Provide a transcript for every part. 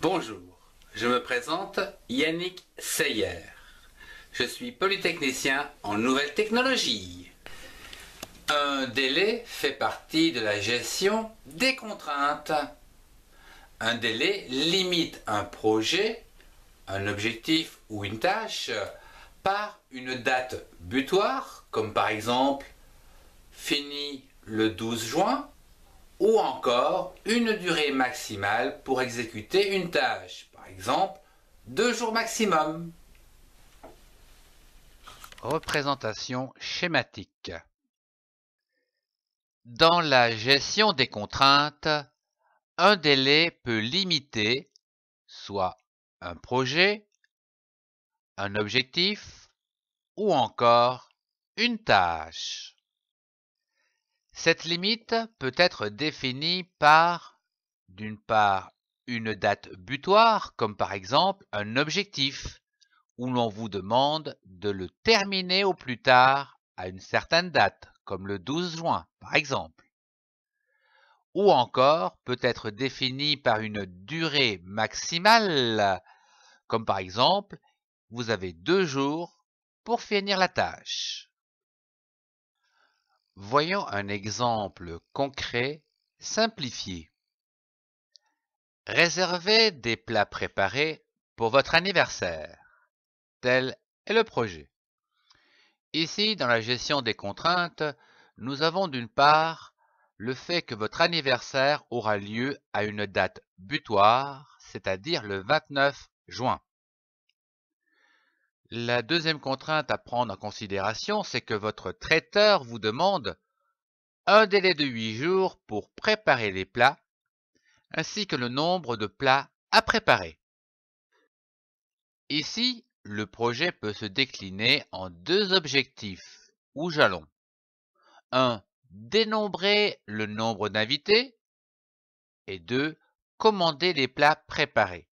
Bonjour, je me présente Yannick Seyer. Je suis polytechnicien en nouvelles technologies. Un délai fait partie de la gestion des contraintes. Un délai limite un projet, un objectif ou une tâche par une date butoir, comme par exemple fini le 12 juin, ou encore une durée maximale pour exécuter une tâche, par exemple 2 jours maximum. Représentation schématique. Dans la gestion des contraintes, un délai peut limiter soit un projet, un objectif ou encore une tâche. Cette limite peut être définie par, d'une part, une date butoir, comme par exemple un objectif, où l'on vous demande de le terminer au plus tard à une certaine date, comme le 12 juin, par exemple. Ou encore peut être définie par une durée maximale, comme par exemple, vous avez 2 jours pour finir la tâche. Voyons un exemple concret simplifié. Réservez des plats préparés pour votre anniversaire. Tel est le projet. Ici, dans la gestion des contraintes, nous avons d'une part le fait que votre anniversaire aura lieu à une date butoir, c'est-à-dire le 29 juin. La deuxième contrainte à prendre en considération, c'est que votre traiteur vous demande un délai de 8 jours pour préparer les plats, ainsi que le nombre de plats à préparer. Ici, le projet peut se décliner en 2 objectifs ou jalons. 1. Dénombrer le nombre d'invités et 2. Commander les plats préparés.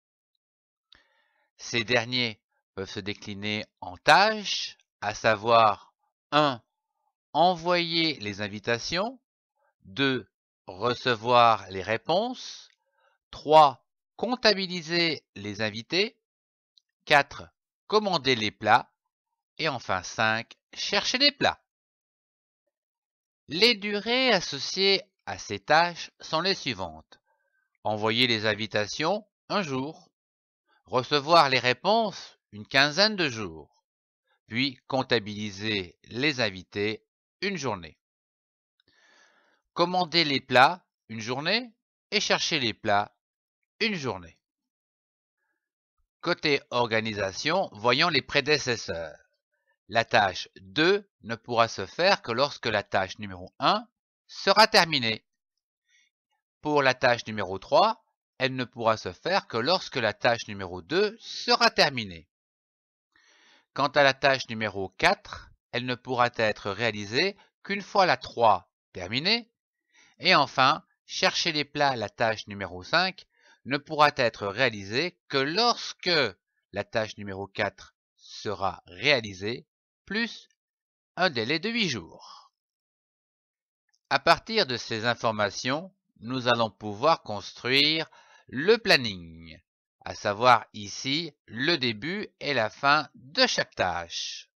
Ces derniers peuvent se décliner en tâches, à savoir 1. Envoyer les invitations, 2. Recevoir les réponses, 3. Comptabiliser les invités, 4. Commander les plats et enfin 5. Chercher les plats. Les durées associées à ces tâches sont les suivantes. Envoyer les invitations, 1 jour. Recevoir les réponses, une quinzaine de jours. Puis comptabiliser les invités, une journée. Commander les plats, une journée. Et chercher les plats, une journée. Côté organisation, voyons les prédécesseurs. La tâche 2 ne pourra se faire que lorsque la tâche numéro 1 sera terminée. Pour la tâche numéro 3, elle ne pourra se faire que lorsque la tâche numéro 2 sera terminée. Quant à la tâche numéro 4, elle ne pourra être réalisée qu'une fois la 3 terminée. Et enfin, chercher les plats, la tâche numéro 5, ne pourra être réalisée que lorsque la tâche numéro 4 sera réalisée, plus un délai de 8 jours. À partir de ces informations, nous allons pouvoir construire le planning, à savoir ici le début et la fin de chaque tâche.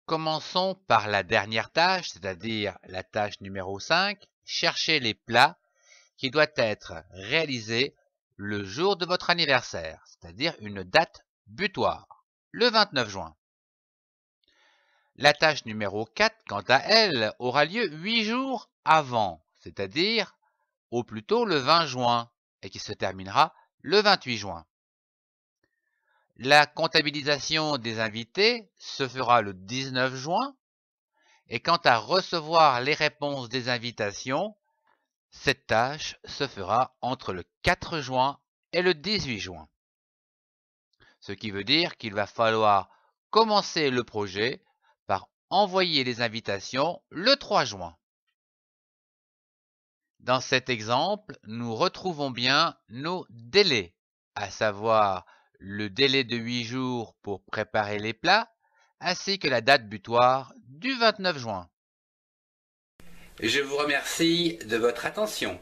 Commençons par la dernière tâche, c'est-à-dire la tâche numéro 5, chercher les plats qui doit être réalisé le jour de votre anniversaire, c'est-à-dire une date butoir, le 29 juin. La tâche numéro 4, quant à elle, aura lieu 8 jours avant, c'est-à-dire au plus tôt le 20 juin, et qui se terminera le 28 juin. La comptabilisation des invités se fera le 19 juin, et quant à recevoir les réponses des invitations, cette tâche se fera entre le 4 juin et le 18 juin. Ce qui veut dire qu'il va falloir commencer le projet par envoyer les invitations le 3 juin. Dans cet exemple, nous retrouvons bien nos délais, à savoir le délai de 8 jours pour préparer les plats, ainsi que la date butoir du 29 juin. Je vous remercie de votre attention.